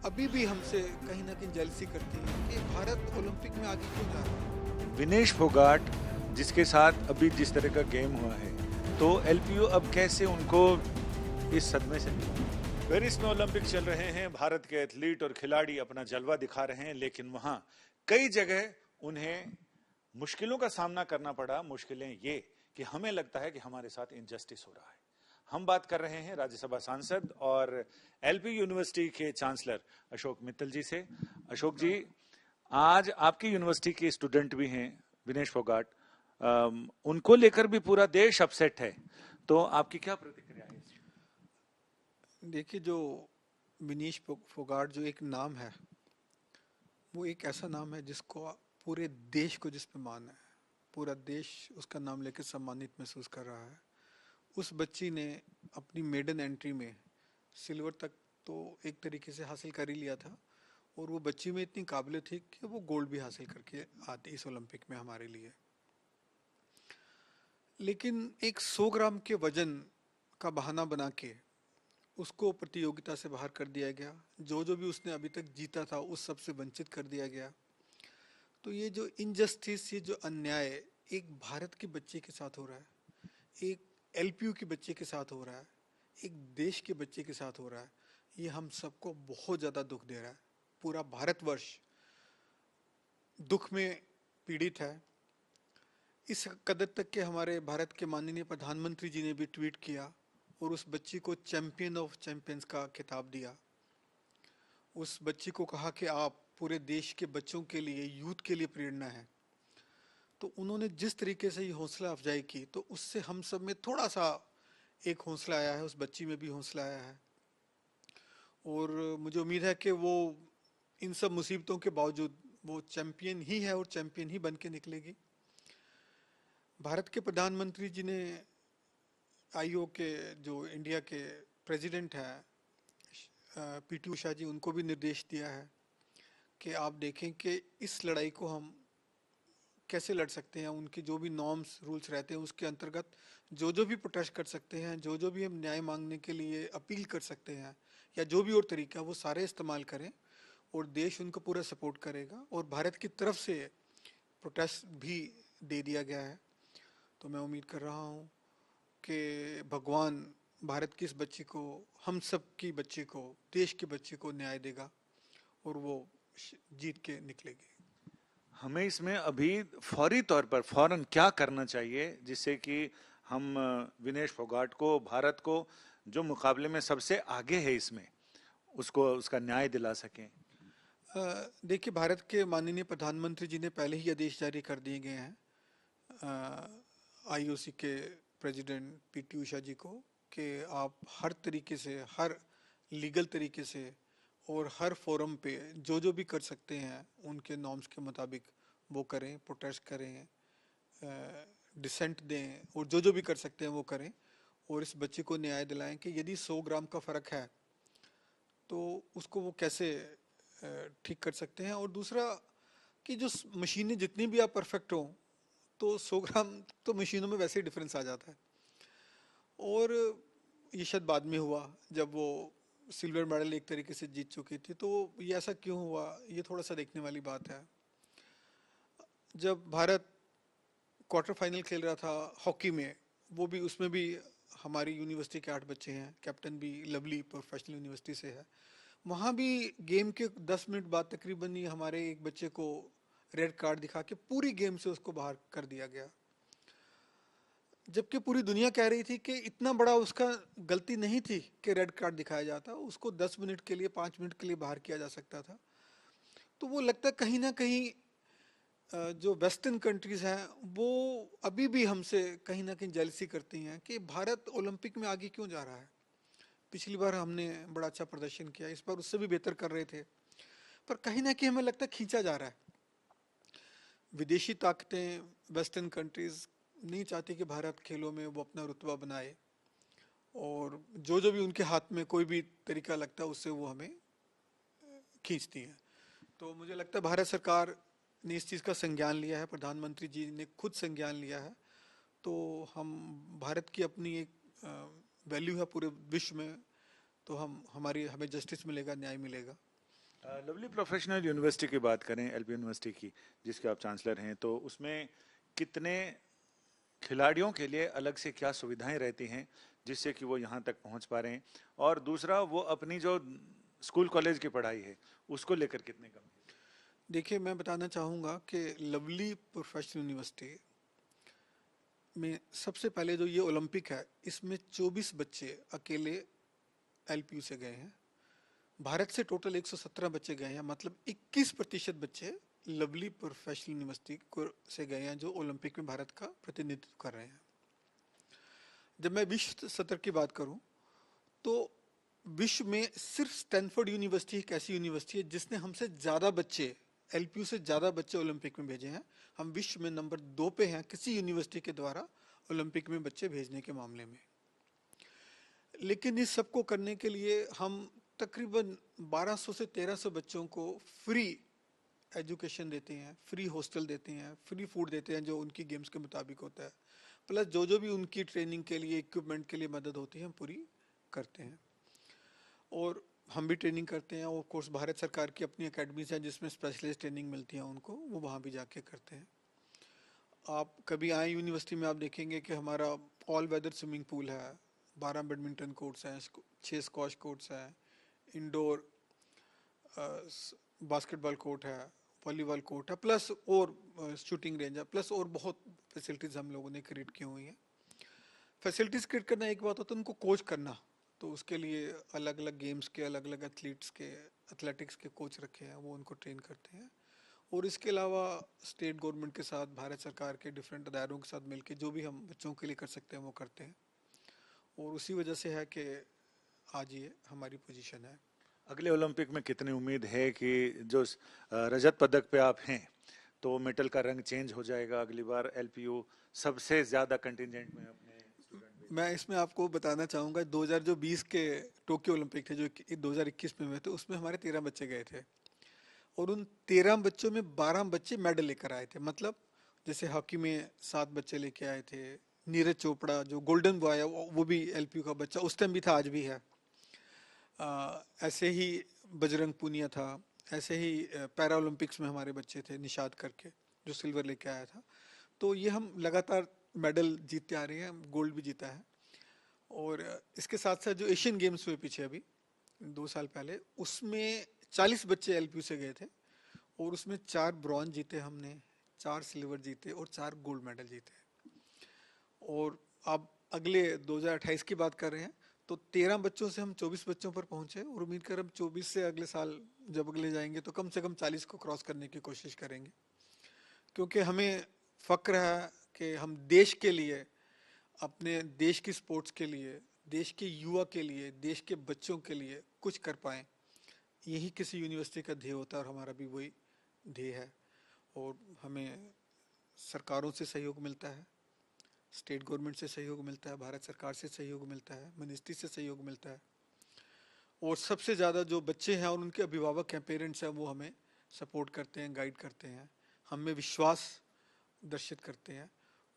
अभी भी हमसे कहीं ना कहीं जेलसी करती है कि भारत ओलंपिक में आगे क्यों जा रहा है। विनेश फोगाट जिसके साथ अभी जिस तरह का गेम हुआ है, तो एलपीयू अब कैसे उनको इस सदमे से निकाले। पेरिस में ओलंपिक चल रहे हैं, भारत के एथलीट और खिलाड़ी अपना जलवा दिखा रहे हैं, लेकिन वहां कई जगह उन्हें मुश्किलों का सामना करना पड़ा। मुश्किलें ये कि हमें लगता है कि हमारे साथ इनजस्टिस हो रहा है। हम बात कर रहे हैं राज्यसभा सांसद और एलपी यूनिवर्सिटी के चांसलर अशोक मित्तल जी से। अशोक जी, आज आपकी यूनिवर्सिटी के स्टूडेंट भी हैं विनेश फोगाट, उनको लेकर भी पूरा देश अपसेट है, तो आपकी क्या प्रतिक्रिया है इस? देखिए, जो विनीश फोगाट जो एक नाम है, वो एक ऐसा नाम है जिसको पूरे देश को जिस पे मान है। पूरा देश उसका नाम लेकर सम्मानित महसूस कर रहा है। उस बच्ची ने अपनी मेडन एंट्री में सिल्वर तक तो एक तरीके से हासिल कर ही लिया था, और वो बच्ची में इतनी काबिलियत थी कि वो गोल्ड भी हासिल करके आती इस ओलंपिक में हमारे लिए। लेकिन एक 100 ग्राम के वजन का बहाना बना के उसको प्रतियोगिता से बाहर कर दिया गया। जो जो भी उसने अभी तक जीता था उस सब से वंचित कर दिया गया। तो ये जो इनजस्टिस, ये जो अन्याय एक भारत के बच्चे के साथ हो रहा है, एक एलपीयू के बच्चे के साथ हो रहा है, एक देश के बच्चे के साथ हो रहा है, ये हम सबको बहुत ज़्यादा दुख दे रहा है। पूरा भारतवर्ष दुख में पीड़ित है। इस कदर तक के हमारे भारत के माननीय प्रधानमंत्री जी ने भी ट्वीट किया और उस बच्ची को चैंपियन ऑफ चैंपियंस का खिताब दिया। उस बच्ची को कहा कि आप पूरे देश के बच्चों के लिए, यूथ के लिए प्रेरणा है। तो उन्होंने जिस तरीके से ये हौसला अफजाई की, तो उससे हम सब में थोड़ा सा एक हौसला आया है, उस बच्ची में भी हौसला आया है। और मुझे उम्मीद है कि वो इन सब मुसीबतों के बावजूद वो चैंपियन ही है और चैंपियन ही बन के निकलेगी। भारत के प्रधानमंत्री जी ने आईओ के, जो इंडिया के प्रेसिडेंट हैं, पीटी उषा जी, उनको भी निर्देश दिया है कि आप देखें कि इस लड़ाई को हम कैसे लड़ सकते हैं। उनके जो भी नॉर्म्स रूल्स रहते हैं उसके अंतर्गत जो जो भी प्रोटेस्ट कर सकते हैं, जो जो भी हम न्याय मांगने के लिए अपील कर सकते हैं, या जो भी और तरीका, वो सारे इस्तेमाल करें और देश उनको पूरा सपोर्ट करेगा। और भारत की तरफ से प्रोटेस्ट भी दे दिया गया है। तो मैं उम्मीद कर रहा हूँ कि भगवान भारत की इस बच्ची को, हम सब की बच्ची को, देश के बच्चे को न्याय देगा और वो जीत के निकलेगी। हमें इसमें अभी फौरी तौर पर फौरन क्या करना चाहिए जिससे कि हम विनेश फोगाट को, भारत को, जो मुकाबले में सबसे आगे है इसमें, उसको उसका न्याय दिला सकें। देखिए, भारत के माननीय प्रधानमंत्री जी ने पहले ही आदेश जारी कर दिए गए हैं आईओसी के प्रेसिडेंट पीटी उषा जी को कि आप हर तरीके से, हर लीगल तरीके से और हर फोरम पे जो जो भी कर सकते हैं उनके नॉर्म्स के मुताबिक वो करें, प्रोटेस्ट करें, डिसेंट दें, और जो जो भी कर सकते हैं वो करें। और इस बच्चे को न्याय दिलाएं कि यदि 100 ग्राम का फ़र्क है तो उसको वो कैसे ठीक कर सकते हैं। और दूसरा कि जो मशीनें जितनी भी आप परफेक्ट हों, तो 100 ग्राम तो मशीनों में वैसे ही डिफरेंस आ जाता है। और ये शायद बाद में हुआ जब वो सिल्वर मेडल एक तरीके से जीत चुकी थी। तो ये ऐसा क्यों हुआ, ये थोड़ा सा देखने वाली बात है। जब भारत क्वार्टर फाइनल खेल रहा था हॉकी में, वो भी, उसमें भी हमारी यूनिवर्सिटी के 8 बच्चे हैं, कैप्टन भी लवली प्रोफेशनल यूनिवर्सिटी से है। वहाँ भी गेम के 10 मिनट बाद तकरीबन ही हमारे एक बच्चे को रेड कार्ड दिखा के पूरी गेम से उसको बाहर कर दिया गया। जबकि पूरी दुनिया कह रही थी कि इतना बड़ा उसका गलती नहीं थी कि रेड कार्ड दिखाया जाता, उसको 10 मिनट के लिए, 5 मिनट के लिए बाहर किया जा सकता था। तो वो लगता है कहीं ना कहीं जो वेस्टर्न कंट्रीज हैं वो अभी भी हमसे कहीं ना कहीं जेलसी करती हैं कि भारत ओलंपिक में आगे क्यों जा रहा है। पिछली बार हमने बड़ा अच्छा प्रदर्शन किया, इस बार उससे भी बेहतर कर रहे थे, पर कहीं ना कहीं हमें लगता है खींचा जा रहा है। विदेशी ताकतें, वेस्टर्न कंट्रीज नहीं चाहती कि भारत खेलों में वो अपना रुतबा बनाए, और जो जो भी उनके हाथ में कोई भी तरीका लगता है उससे वो हमें खींचती हैं। तो मुझे लगता है भारत सरकार ने इस चीज़ का संज्ञान लिया है, प्रधानमंत्री जी ने खुद संज्ञान लिया है। तो हम, भारत की अपनी एक वैल्यू है पूरे विश्व में, तो हम, हमारी, हमें जस्टिस मिलेगा, न्याय मिलेगा। लवली प्रोफेशनल यूनिवर्सिटी की बात करें, एलपी यूनिवर्सिटी की, जिसके आप चांसलर हैं, तो उसमें कितने खिलाड़ियों के लिए अलग से क्या सुविधाएं रहती हैं जिससे कि वो यहाँ तक पहुँच पा रहे हैं, और दूसरा वो अपनी जो स्कूल कॉलेज की पढ़ाई है उसको लेकर कितने कम? देखिए, मैं बताना चाहूँगा कि लवली प्रोफेशनल यूनिवर्सिटी में सबसे पहले जो ये ओलंपिक है, इसमें 24 बच्चे अकेले एलपीयू से गए हैं। भारत से टोटल 117 बच्चे गए हैं, मतलब 21% बच्चे लवली प्रोफेशनल यूनिवर्सिटी को से गए हैं जो ओलंपिक में भारत का प्रतिनिधित्व कर रहे हैं। जब मैं विश्व स्तर की बात करूं तो विश्व में सिर्फ स्टैनफोर्ड यूनिवर्सिटी एक ऐसी यूनिवर्सिटी है जिसने हमसे ज़्यादा बच्चे, एलपीयू से ज़्यादा बच्चे ओलंपिक में भेजे हैं। हम विश्व में नंबर 2 पे हैं किसी यूनिवर्सिटी के द्वारा ओलंपिक में बच्चे भेजने के मामले में। लेकिन इस सब को करने के लिए हम तकरीबन 1200 से 1300 बच्चों को फ्री एजुकेशन देते हैं, फ्री हॉस्टल देते हैं, फ्री फूड देते हैं जो उनकी गेम्स के मुताबिक होता है, प्लस जो भी उनकी ट्रेनिंग के लिए, इक्विपमेंट के लिए मदद होती है हम पूरी करते हैं। और हम भी ट्रेनिंग करते हैं, और कोर्स भारत सरकार की अपनी अकेडमीज हैं जिसमें स्पेशलिस्ट ट्रेनिंग मिलती है उनको, वो वहाँ भी जाके करते हैं। आप कभी आए यूनिवर्सिटी में, आप देखेंगे कि हमारा ऑल वेदर स्विमिंग पूल है, 12 बैडमिंटन कोर्ट्स हैं, 6 स्क्वॉश कोर्ट्स हैं, इंडोर बास्केटबॉल कोर्ट है, वॉलीबॉल कोर्ट है, प्लस और शूटिंग रेंज है, प्लस और बहुत फैसिलिटीज़ हम लोगों ने क्रिएट की हुई हैं। फैसिलिटीज़ क्रिएट करना एक बात होता है, उनको कोच करना, तो उसके लिए अलग अलग गेम्स के, अलग अलग एथलीट्स के, एथलेटिक्स के कोच रखे हैं, वो उनको ट्रेन करते हैं। और इसके अलावा स्टेट गवर्नमेंट के साथ, भारत सरकार के डिफरेंट अदारों के साथ मिलकर जो भी हम बच्चों के लिए कर सकते हैं वो करते हैं, और उसी वजह से है कि आज ये हमारी पोजीशन है। अगले ओलंपिक में कितनी उम्मीद है कि जो रजत पदक पे आप हैं तो मेडल का रंग चेंज हो जाएगा, अगली बार एलपीयू सबसे ज्यादा कंटिजेंट में अपने स्टूडेंट? मैं इसमें आपको बताना चाहूँगा, 2020 के टोक्यो ओलंपिक थे जो 2021 में हुए थे, उसमें हमारे 13 बच्चे गए थे, और उन 13 बच्चों में 12 बच्चे मेडल लेकर आए थे। मतलब जैसे हॉकी में 7 बच्चे लेके आए थे, नीरज चोपड़ा जो गोल्डन बॉय है वो भी एलपीयू का बच्चा उस टाइम भी था, आज भी है। ऐसे ही बजरंग पूनिया था, ऐसे ही पैरा ओलंपिक्स में हमारे बच्चे थे, निषाद करके जो सिल्वर लेके आया था। तो ये हम लगातार मेडल जीतते आ रहे हैं, गोल्ड भी जीता है। और इसके साथ साथ जो एशियन गेम्स हुए पीछे अभी 2 साल पहले, उसमें 40 बच्चे एलपीयू से गए थे, और उसमें 4 ब्रॉन्ज जीते हमने, 4 सिल्वर जीते और 4 गोल्ड मेडल जीते। और अब अगले 2028 की बात कर रहे हैं तो 13 बच्चों से हम 24 बच्चों पर पहुंचे, और उम्मीद कर हम 24 से अगले साल जब अगले जाएंगे तो कम से कम 40 को क्रॉस करने की कोशिश करेंगे, क्योंकि हमें फ़क्र है कि हम देश के लिए, अपने देश की स्पोर्ट्स के लिए, देश के युवा के लिए, देश के बच्चों के लिए कुछ कर पाएँ। यही किसी यूनिवर्सिटी का ध्येय होता है, और हमारा भी वही ध्येय है। और हमें सरकारों से सहयोग मिलता है, स्टेट गवर्नमेंट से सहयोग मिलता है, भारत सरकार से सहयोग मिलता है, मिनिस्ट्री से सहयोग मिलता है, और सबसे ज़्यादा जो बच्चे हैं और उनके अभिभावक हैं, पेरेंट्स हैं, वो हमें सपोर्ट करते हैं, गाइड करते हैं, हमें विश्वास दर्शित करते हैं,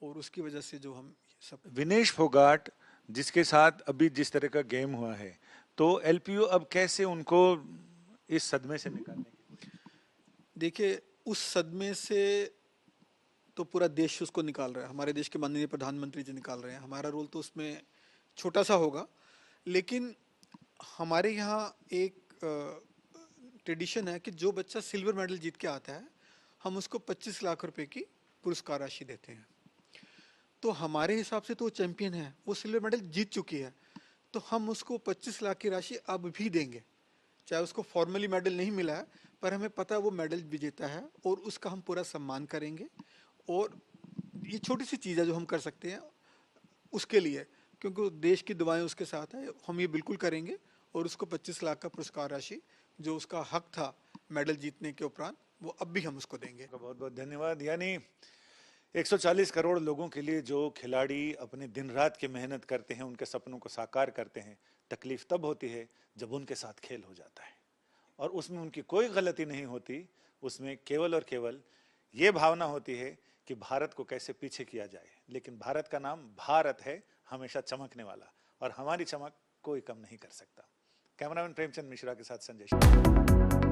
और उसकी वजह से जो हम सब। विनेश फोगाट जिसके साथ अभी जिस तरह का गेम हुआ है, तो एलपीयू अब कैसे उनको इस सदमे से निकालने की? देखिए, उस सदमे से तो पूरा देश उसको निकाल रहा है, हमारे देश के माननीय प्रधानमंत्री जी निकाल रहे हैं, हमारा रोल तो उसमें छोटा सा होगा। लेकिन हमारे यहाँ एक ट्रेडिशन है कि जो बच्चा सिल्वर मेडल जीत के आता है, हम उसको 25 लाख रुपए की पुरस्कार राशि देते हैं। तो हमारे हिसाब से तो वो चैंपियन है, वो सिल्वर मेडल जीत चुकी है, तो हम उसको 25 लाख की राशि अब भी देंगे, चाहे उसको फॉर्मली मेडल नहीं मिला है, पर हमें पता है वो मेडल विजेता है, और उसका हम पूरा सम्मान करेंगे। और ये छोटी सी चीज़ है जो हम कर सकते हैं उसके लिए, क्योंकि देश की दुआएं उसके साथ है, हम ये बिल्कुल करेंगे। और उसको 25 लाख का पुरस्कार राशि जो उसका हक था मेडल जीतने के उपरांत, वो अब भी हम उसको देंगे। बहुत बहुत धन्यवाद। यानी 140 करोड़ लोगों के लिए जो खिलाड़ी अपने दिन रात की मेहनत करते हैं, उनके सपनों को साकार करते हैं, तकलीफ तब होती है जब उनके साथ खेल हो जाता है, और उसमें उनकी कोई गलती नहीं होती, उसमें केवल और केवल ये भावना होती है कि भारत को कैसे पीछे किया जाए। लेकिन भारत का नाम भारत है, हमेशा चमकने वाला, और हमारी चमक कोई कम नहीं कर सकता। कैमरामैन प्रेमचंद मिश्रा के साथ संजय।